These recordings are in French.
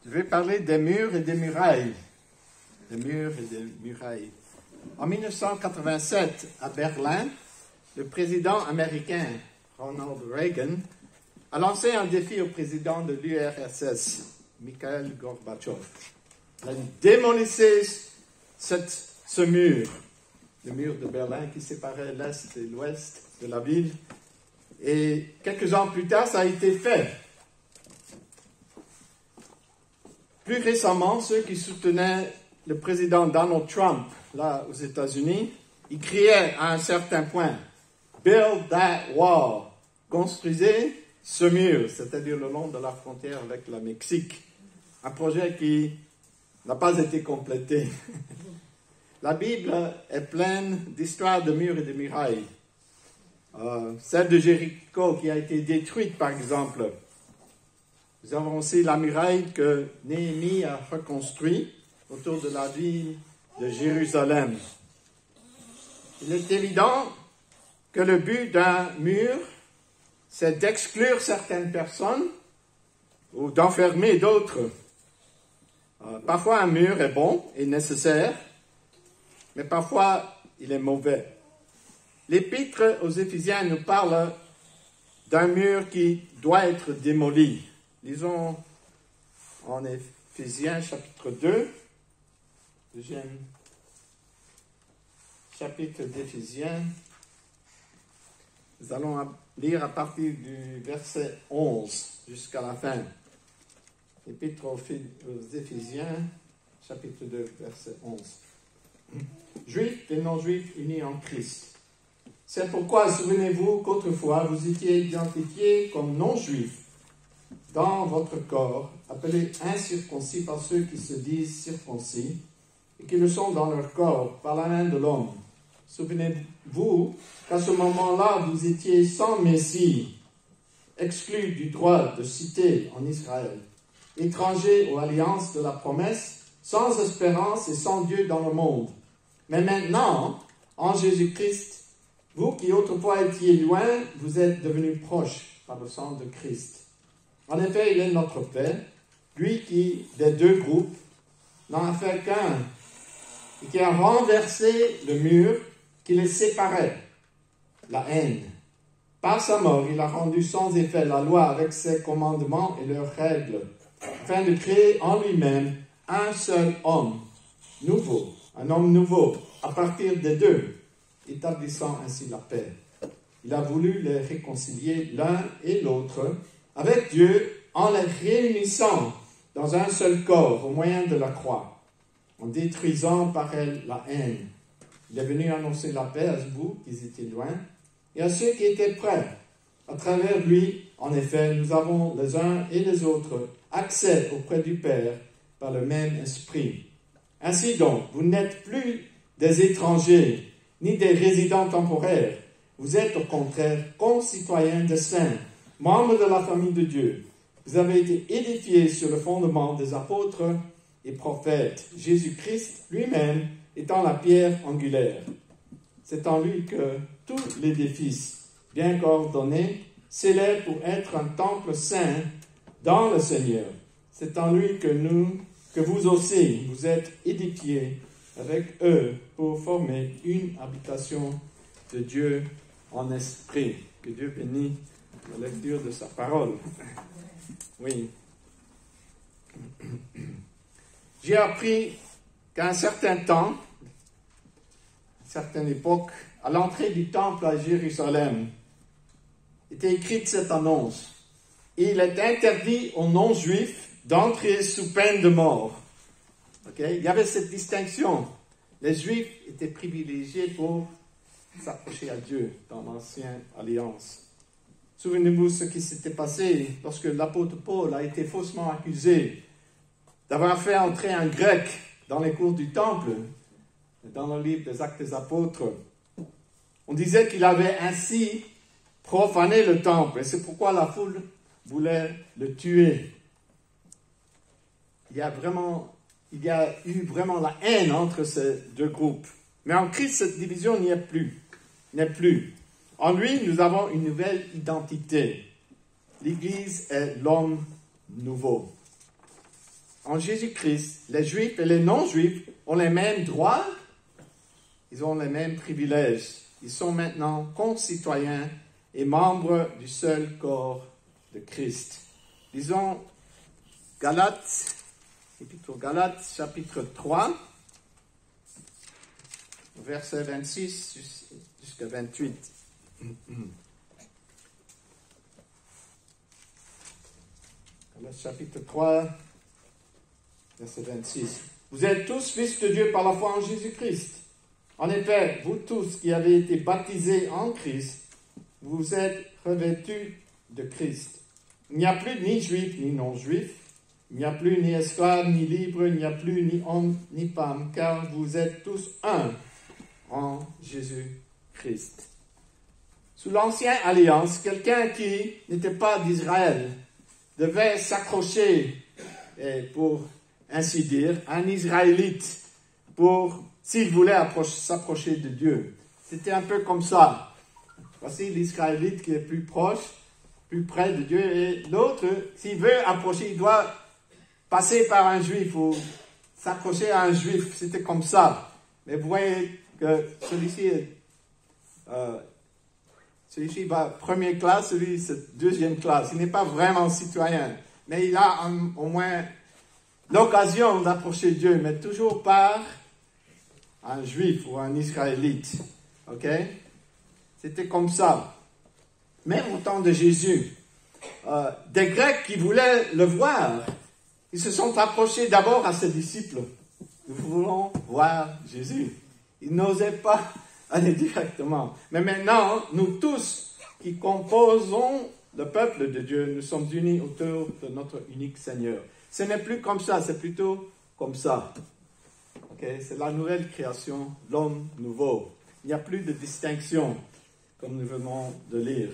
Je vais parler des murs et des murailles. Des murs et des murailles. En 1987, à Berlin, le président américain Ronald Reagan a lancé un défi au président de l'URSS, Mikhail Gorbatchev. Il a démolissé ce mur, le mur de Berlin qui séparait l'Est et l'Ouest de la ville. Et quelques ans plus tard, ça a été fait. Plus récemment, ceux qui soutenaient le président Donald Trump, là aux États-Unis, ils criaient à un certain point, « Build that wall », construisez ce mur, c'est-à-dire le long de la frontière avec le Mexique. Un projet qui n'a pas été complété. La Bible est pleine d'histoires de murs et de murailles. Celle de Jéricho qui a été détruite, par exemple. Nous avons aussi la muraille que Néhémie a reconstruite autour de la ville de Jérusalem. Il est évident que le but d'un mur, c'est d'exclure certaines personnes ou d'enfermer d'autres. Parfois, un mur est bon et nécessaire, mais parfois, il est mauvais. L'Épître aux Éphésiens nous parle d'un mur qui doit être démoli. Lisons en Éphésiens chapitre 2, deuxième chapitre d'Éphésiens. Nous allons lire à partir du verset 11 jusqu'à la fin. Épître aux Éphésiens, chapitre 2, verset 11. Juifs et non-juifs unis en Christ. C'est pourquoi, souvenez-vous qu'autrefois vous étiez identifiés comme non-juifs dans votre corps, appelés incirconcis par ceux qui se disent circoncis, et qui le sont dans leur corps par la main de l'homme. Souvenez-vous qu'à ce moment-là, vous étiez sans Messie, exclus du droit de cité en Israël, étrangers aux alliances de la promesse, sans espérance et sans Dieu dans le monde. Mais maintenant, en Jésus-Christ, vous qui autrefois étiez loin, vous êtes devenus proches par le sang de Christ. En effet, il est notre paix, lui qui, des deux groupes, n'en a fait qu'un, et qui a renversé le mur qui les séparait, la haine. Par sa mort, il a rendu sans effet la loi avec ses commandements et leurs règles, afin de créer en lui-même un seul homme, nouveau, un homme nouveau, à partir des deux, établissant ainsi la paix. Il a voulu les réconcilier l'un et l'autre avec Dieu en les réunissant dans un seul corps au moyen de la croix, en détruisant par elle la haine. Il est venu annoncer la paix à vous qui étiez loin et à ceux qui étaient près. À travers lui, en effet, nous avons les uns et les autres accès auprès du Père par le même esprit. Ainsi donc, vous n'êtes plus des étrangers ni des résidents temporaires. Vous êtes au contraire concitoyens des saints, membres de la famille de Dieu. Vous avez été édifiés sur le fondement des apôtres et prophètes, Jésus-Christ lui-même étant la pierre angulaire. C'est en lui que tout l'édifice, bien coordonné, s'élève pour être un temple saint dans le Seigneur. C'est en lui que vous aussi, vous êtes édifiés avec eux pour former une habitation de Dieu en esprit. Que Dieu bénisse la lecture de sa parole. Oui. J'ai appris qu'à un certain temps, à une certaine époque, à l'entrée du temple à Jérusalem, était écrite cette annonce. Il est interdit aux non-juifs d'entrer sous peine de mort. Okay? Il y avait cette distinction. Les juifs étaient privilégiés pour s'approcher à Dieu dans l'ancienne alliance. Souvenez-vous ce qui s'était passé lorsque l'apôtre Paul a été faussement accusé d'avoir fait entrer un grec dans les cours du temple, dans le livre des Actes des Apôtres. On disait qu'il avait ainsi profané le temple, et c'est pourquoi la foule voulait le tuer. Il y a eu vraiment la haine entre ces deux groupes. Mais en Christ, cette division n'y est plus. En lui, nous avons une nouvelle identité. L'Église est l'homme nouveau. en Jésus-Christ, les Juifs et les non-Juifs ont les mêmes droits, ils ont les mêmes privilèges. Ils sont maintenant concitoyens et membres du seul corps de Christ. Lisons Galates, Épître aux Galates, chapitre 3, verset 26 jusqu'à 28. Galates, chapitre 3, verset 26. Vous êtes tous fils de Dieu par la foi en Jésus-Christ. En effet, vous tous qui avez été baptisés en Christ, vous êtes revêtus de Christ. Il n'y a plus ni juif ni non-juif, il n'y a plus ni esclave ni libre, il n'y a plus ni homme ni femme, car vous êtes tous un en Jésus-Christ. Sous l'ancienne alliance, quelqu'un qui n'était pas d'Israël devait s'accrocher, pour ainsi dire, à un Israélite s'il voulait s'approcher de Dieu. C'était un peu comme ça. Voici l'Israélite qui est plus proche, plus près de Dieu, et l'autre, s'il veut approcher, il doit passer par un juif ou s'accrocher à un juif. C'était comme ça. Mais vous voyez que celui-ci va première classe, celui c'est deuxième classe. Il n'est pas vraiment citoyen, mais il a au moins l'occasion d'approcher Dieu, mais toujours par un juif ou un israélite. Ok? C'était comme ça. Même au temps de Jésus, des Grecs qui voulaient le voir, ils se sont approchés d'abord à ses disciples. Nous voulons voir Jésus. Ils n'osaient pas aller directement. Mais maintenant, nous tous qui composons le peuple de Dieu, nous sommes unis autour de notre unique Seigneur. Ce n'est plus comme ça, c'est plutôt comme ça. Okay? C'est la nouvelle création, l'homme nouveau. Il n'y a plus de distinction, comme nous venons de lire.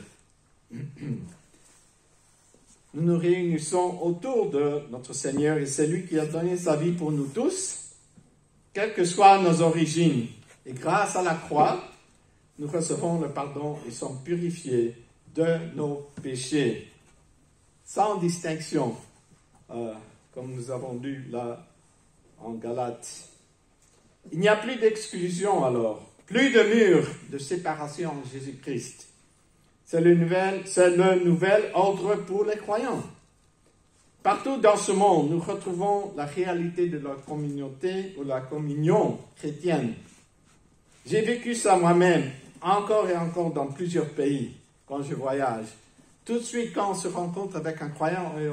Nous nous réunissons autour de notre Seigneur et c'est lui qui a donné sa vie pour nous tous, quelles que soient nos origines. Et grâce à la croix, nous recevons le pardon et sommes purifiés de nos péchés, sans distinction, comme nous avons lu là en Galates. Il n'y a plus d'exclusion alors, plus de mur de séparation en Jésus-Christ. C'est le nouvel ordre pour les croyants. Partout dans ce monde, nous retrouvons la réalité de la communauté ou la communion chrétienne. J'ai vécu ça moi-même, encore et encore dans plusieurs pays, quand je voyage. Tout de suite, quand on se rencontre avec un croyant et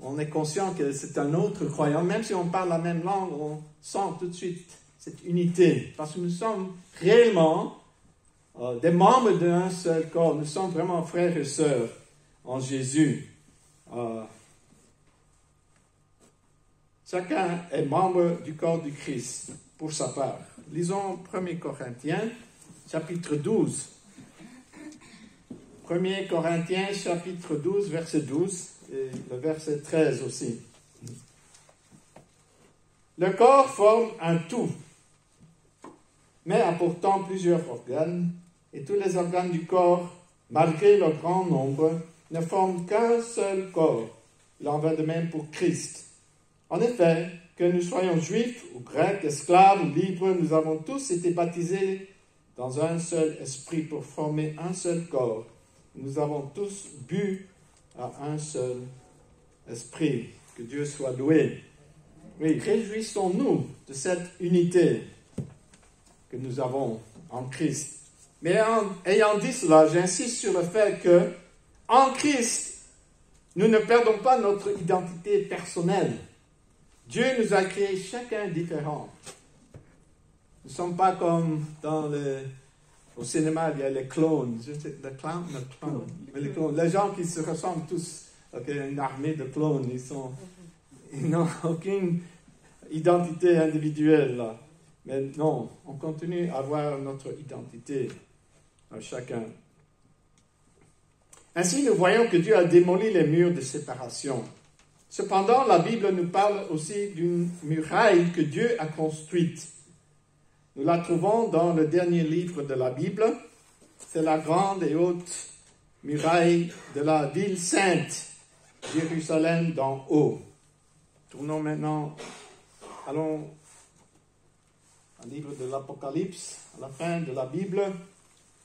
on est conscient que c'est un autre croyant, même si on parle la même langue, on sent tout de suite cette unité. Parce que nous sommes réellement des membres d'un seul corps. Nous sommes vraiment frères et sœurs en Jésus. Chacun est membre du corps du Christ pour sa part. Lisons 1 Corinthiens, chapitre 12. 1 Corinthiens, chapitre 12, verset 12, et le verset 13 aussi. Le corps forme un tout, mais a pourtant plusieurs organes, et tous les organes du corps, malgré leur grand nombre, ne forment qu'un seul corps. Il en va de même pour Christ. En effet, que nous soyons juifs ou grecs, esclaves ou libres, nous avons tous été baptisés dans un seul esprit pour former un seul corps. Nous avons tous bu à un seul esprit. Que Dieu soit loué. Oui, réjouissons-nous de cette unité que nous avons en Christ. Mais ayant dit cela, j'insiste sur le fait que en Christ, nous ne perdons pas notre identité personnelle. Dieu nous a créés chacun différent. Nous ne sommes pas comme au cinéma, il y a les clones. Les clones. Les gens qui se ressemblent tous. Okay, une armée de clones. Ils n'ont aucune identité individuelle là. Mais non, on continue à avoir notre identité à chacun. Ainsi, nous voyons que Dieu a démoli les murs de séparation. Cependant, la Bible nous parle aussi d'une muraille que Dieu a construite. Nous la trouvons dans le dernier livre de la Bible. C'est la grande et haute muraille de la ville sainte, Jérusalem d'en haut. Tournons maintenant, allons au livre de l'Apocalypse, à la fin de la Bible,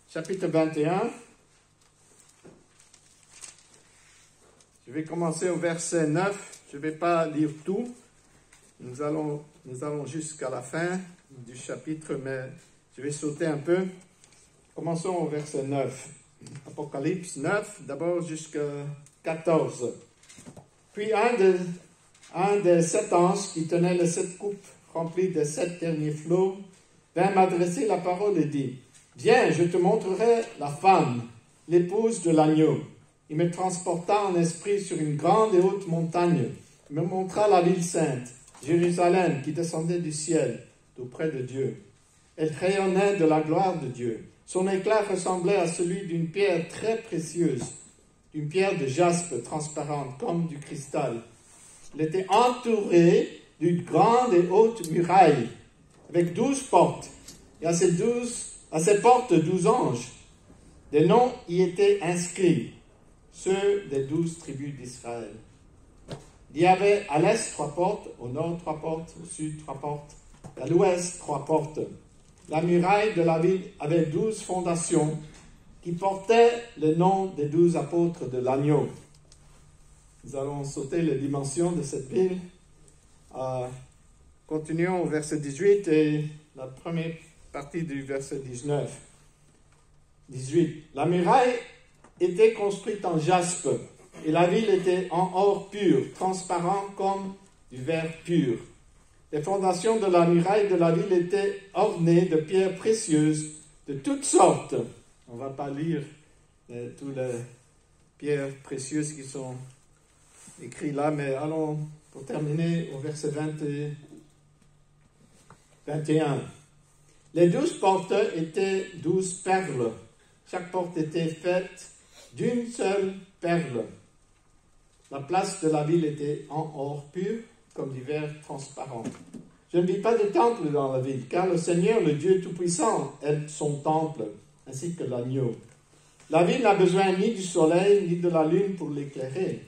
chapitre 21. Je vais commencer au verset 9. Je ne vais pas lire tout. Nous allons jusqu'à la fin du chapitre, mais je vais sauter un peu. Commençons au verset 9. Apocalypse 9, d'abord jusqu'à 14. Puis un des 7 anges qui tenait les 7 coupes remplies des 7 derniers flots vint m'adresser la parole et dit: Viens, je te montrerai la femme, l'épouse de l'agneau. Il me transporta en esprit sur une grande et haute montagne. Il me montra la ville sainte, Jérusalem, qui descendait du ciel, d'auprès de Dieu. Elle rayonnait de la gloire de Dieu. Son éclat ressemblait à celui d'une pierre très précieuse, d'une pierre de jaspe transparente comme du cristal. Elle était entourée d'une grande et haute muraille, avec 12 portes, et à ces portes 12 anges. Des noms y étaient inscrits, ceux des 12 tribus d'Israël. Il y avait à l'est 3 portes, au nord 3 portes, au sud 3 portes, et à l'ouest 3 portes. La muraille de la ville avait 12 fondations qui portaient le nom des 12 apôtres de l'agneau. Nous allons sauter les dimensions de cette ville. Continuons au verset 18 et la première partie du verset 19. 18. La muraille était construite en jaspe et la ville était en or pur, transparent comme du verre pur. Les fondations de la muraille de la ville étaient ornées de pierres précieuses de toutes sortes. On ne va pas lire toutes les pierres précieuses qui sont écrites là, mais allons pour terminer au verset 20 et 21. Les 12 portes étaient 12 perles. Chaque porte était faite d'une seule perle. La place de la ville était en or pur, comme du verre transparent. Je ne vis pas de temple dans la ville, car le Seigneur, le Dieu Tout-Puissant, est son temple, ainsi que l'agneau. La ville n'a besoin ni du soleil, ni de la lune pour l'éclairer,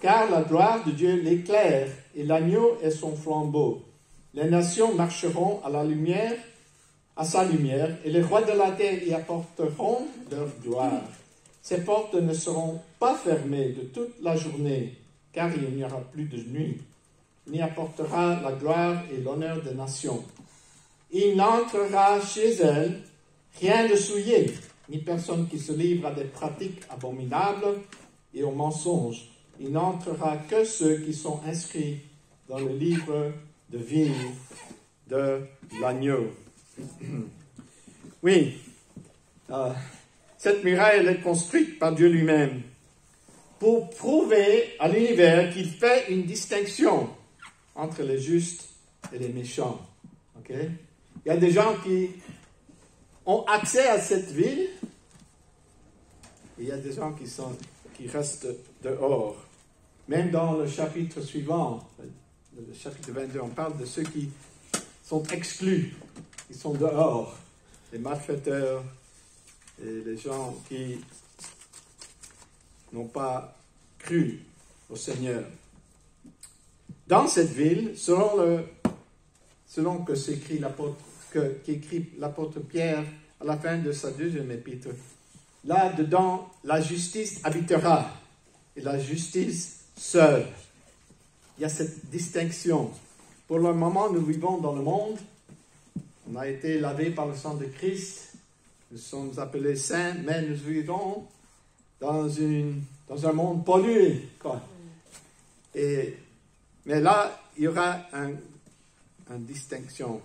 car la gloire de Dieu l'éclaire, et l'agneau est son flambeau. Les nations marcheront à sa lumière, et les rois de la terre y apporteront leur gloire. Ces portes ne seront pas fermées de toute la journée, car il n'y aura plus de nuit. Il y apportera la gloire et l'honneur des nations. Il n'entrera chez elle rien de souillé, ni personne qui se livre à des pratiques abominables et aux mensonges. Il n'entrera que ceux qui sont inscrits dans le livre de vie de l'agneau. Oui, cette muraille elle est construite par Dieu lui-même pour prouver à l'univers qu'il fait une distinction entre les justes et les méchants. Okay? Il y a des gens qui ont accès à cette ville, et il y a des gens qui restent dehors. Même dans le chapitre suivant, le chapitre 22, on parle de ceux qui sont exclus, qui sont dehors, les malfaiteurs et les gens qui n'ont pas cru au Seigneur. Dans cette ville, selon que s'écrit qu'écrit l'apôtre Pierre à la fin de sa 2e épître, là-dedans, la justice habitera, et la justice seule. Il y a cette distinction. Pour le moment, nous vivons dans le monde. On a été lavés par le sang de Christ. Nous sommes appelés saints, mais nous vivons dans un monde pollué, quoi. Mais là, il y aura une distinction.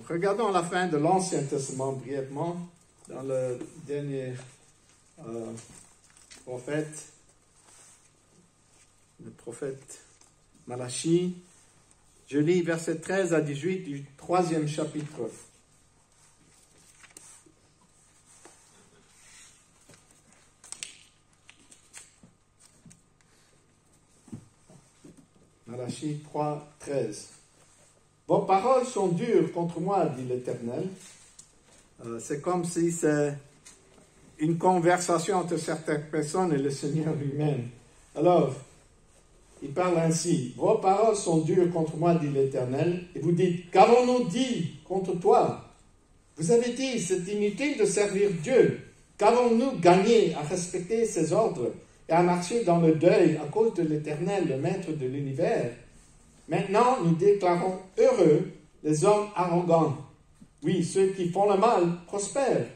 Regardons la fin de l'Ancien Testament brièvement, dans le dernier prophète, le prophète Malachie. Je lis versets 13 à 18 du 3e chapitre. Malachie 3, 13. Vos paroles sont dures contre moi, dit l'Éternel. C'est comme si c'est une conversation entre certaines personnes et le Seigneur lui-même. Alors, il parle ainsi. Vos paroles sont dures contre moi, dit l'Éternel, et vous dites, qu'avons-nous dit contre toi? Vous avez dit, c'est inutile de servir Dieu. Qu'avons-nous gagné à respecter ses ordres et à marcher dans le deuil à cause de l'Éternel, le Maître de l'univers? Maintenant, nous déclarons heureux les hommes arrogants. Oui, ceux qui font le mal prospèrent.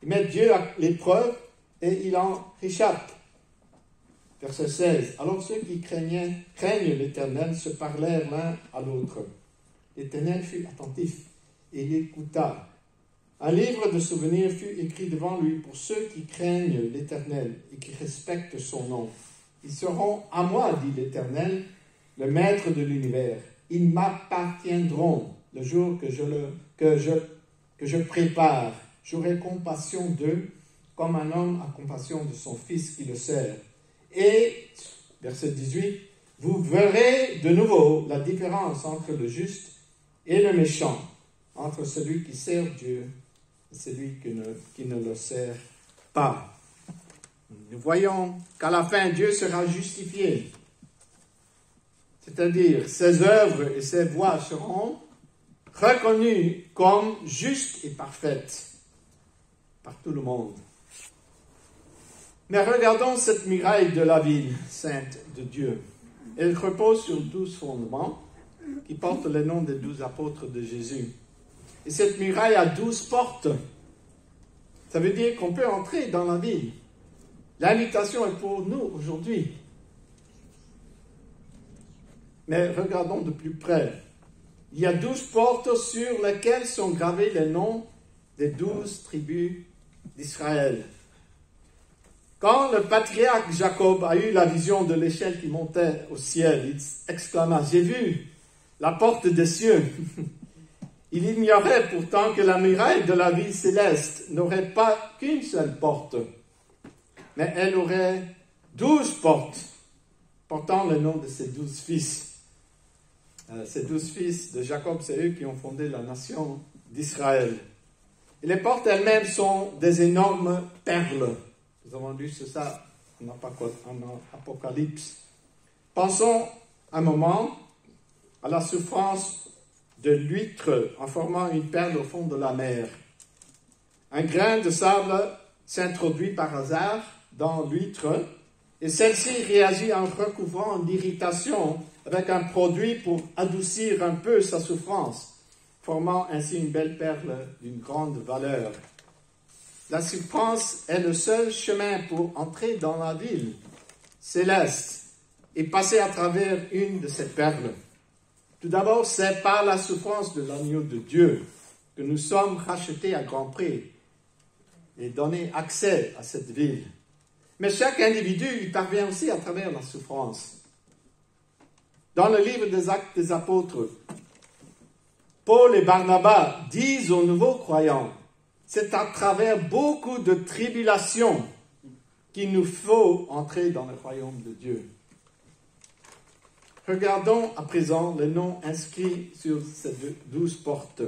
Ils mettent Dieu à l'épreuve et il en réchappe. Verset 16. Alors ceux qui craignent l'Éternel se parlèrent l'un à l'autre. L'Éternel fut attentif et il écouta. Un livre de souvenirs fut écrit devant lui pour ceux qui craignent l'Éternel et qui respectent son nom. Ils seront à moi, dit l'Éternel, le Maître de l'univers. Ils m'appartiendront le jour que je prépare. J'aurai compassion d'eux comme un homme a compassion de son fils qui le sert. Et, verset 18, vous verrez de nouveau la différence entre le juste et le méchant, entre celui qui sert Dieu et celui qui ne le sert pas. Nous voyons qu'à la fin, Dieu sera justifié. C'est-à-dire, ses œuvres et ses voies seront reconnues comme justes et parfaites par tout le monde. Mais regardons cette muraille de la ville sainte de Dieu. Elle repose sur 12 fondements qui portent le nom des 12 apôtres de Jésus. Et cette muraille a 12 portes. Ça veut dire qu'on peut entrer dans la ville. L'invitation est pour nous aujourd'hui. Mais regardons de plus près. Il y a 12 portes sur lesquelles sont gravés les noms des 12 tribus d'Israël. Quand le patriarche Jacob a eu la vision de l'échelle qui montait au ciel, il exclama, « J'ai vu la porte des cieux !» Il ignorait pourtant que la muraille de la ville céleste n'aurait pas qu'une seule porte, mais elle aurait 12 portes, portant le nom de ses 12 fils. Ces 12 fils de Jacob, c'est eux qui ont fondé la nation d'Israël. Et les portes elles-mêmes sont des énormes perles. Nous avons lu ça en Apocalypse. Pensons un moment à la souffrance de l'huître en formant une perle au fond de la mer. Un grain de sable s'introduit par hasard dans l'huître et celle-ci réagit en recouvrant l'irritation avec un produit pour adoucir un peu sa souffrance, formant ainsi une belle perle d'une grande valeur. La souffrance est le seul chemin pour entrer dans la ville céleste et passer à travers une de ces perles. Tout d'abord, c'est par la souffrance de l'agneau de Dieu que nous sommes rachetés à grand prix et donnés accès à cette ville. Mais chaque individu y parvient aussi à travers la souffrance. Dans le livre des Actes des Apôtres, Paul et Barnabas disent aux nouveaux croyants, c'est à travers beaucoup de tribulations qu'il nous faut entrer dans le royaume de Dieu. Regardons à présent les noms inscrits sur ces 12 portes.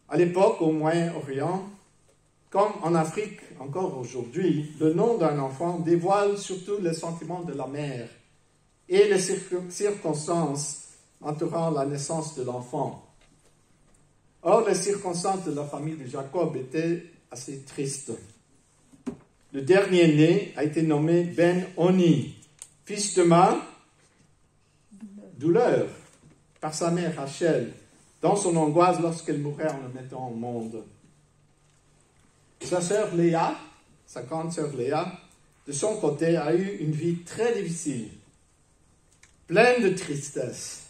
À l'époque, au Moyen-Orient, comme en Afrique encore aujourd'hui, le nom d'un enfant dévoile surtout les sentiments de la mère et les circonstances entourant la naissance de l'enfant. Or, les circonstances de la famille de Jacob étaient assez tristes. Le dernier-né a été nommé Ben-Oni, fils de ma douleur, par sa mère Rachel, dans son angoisse lorsqu'elle mourait en le mettant au monde. Sa sœur Léa, sa grande sœur Léa, de son côté, a eu une vie très difficile, pleine de tristesse.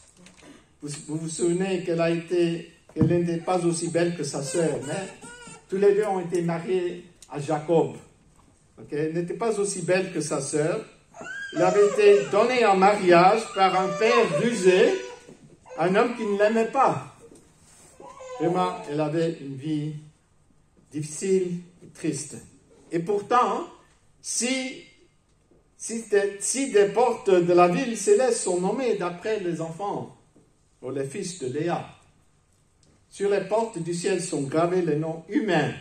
Vous vous souvenez qu'elle n'était pas aussi belle que sa sœur, mais tous les deux ont été mariés à Jacob. Elle n'était pas aussi belle que sa sœur. Il avait été donné en mariage par un père rusé, un homme qui ne l'aimait pas. Vraiment, elle avait une vie difficile et triste. Et pourtant, si des portes de la ville céleste sont nommées d'après les enfants, ou les fils de Léa, sur les portes du ciel sont gravés les noms humains,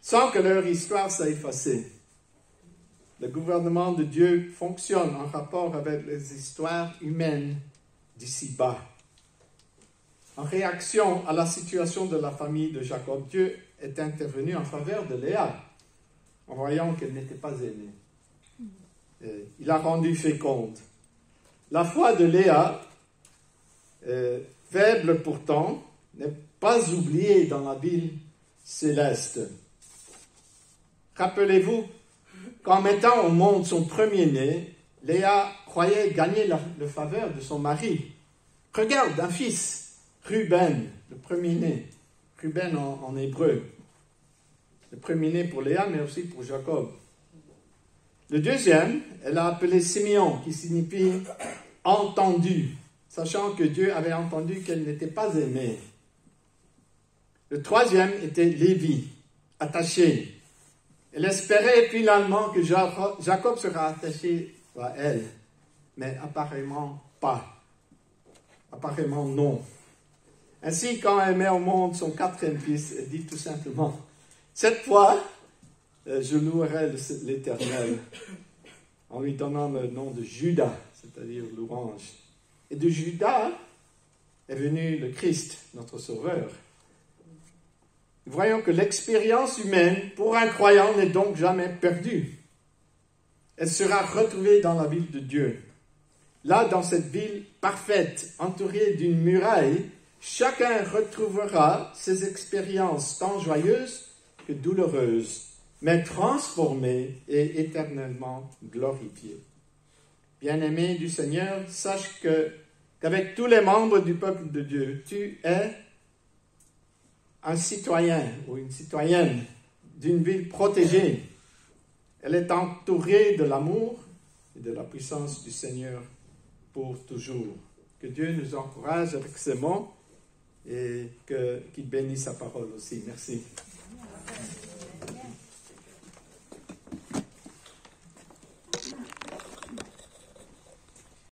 sans que leur histoire soit effacée. le gouvernement de Dieu fonctionne en rapport avec les histoires humaines d'ici-bas. En réaction à la situation de la famille de Jacob, Dieu est intervenu en faveur de Léa, en voyant qu'elle n'était pas aimée. Il a rendu féconde. La foi de Léa, faible pourtant, n'est pas oubliée dans la ville céleste. Rappelez-vous qu'en mettant au monde son premier-né, Léa croyait gagner la faveur de son mari. Regarde, un fils, Ruben, le premier-né. Ruben en hébreu. Le premier-né pour Léa, mais aussi pour Jacob. Le deuxième, elle a appelé Simeon, qui signifie « entendu », sachant que Dieu avait entendu qu'elle n'était pas aimée. Le troisième était Lévi, attaché. Elle espérait finalement que Jacob sera attaché à elle, mais apparemment pas. Apparemment non. Ainsi, quand elle met au monde son quatrième fils, elle dit tout simplement, « Cette fois, je louerai l'Éternel, en lui donnant le nom de Judas, c'est-à-dire louange. » Et de Judas est venu le Christ, notre Sauveur. Nous voyons que l'expérience humaine, pour un croyant, n'est donc jamais perdue. Elle sera retrouvée dans la ville de Dieu. Là, dans cette ville parfaite, entourée d'une muraille, chacun retrouvera ses expériences tant joyeuses que douloureuses, mais transformées et éternellement glorifiées. Bien-aimé du Seigneur, sache qu'avec tous les membres du peuple de Dieu, tu es un citoyen ou une citoyenne d'une ville protégée. Elle est entourée de l'amour et de la puissance du Seigneur pour toujours. Que Dieu nous encourage avec ces mots et qu'il bénisse sa parole aussi. Merci.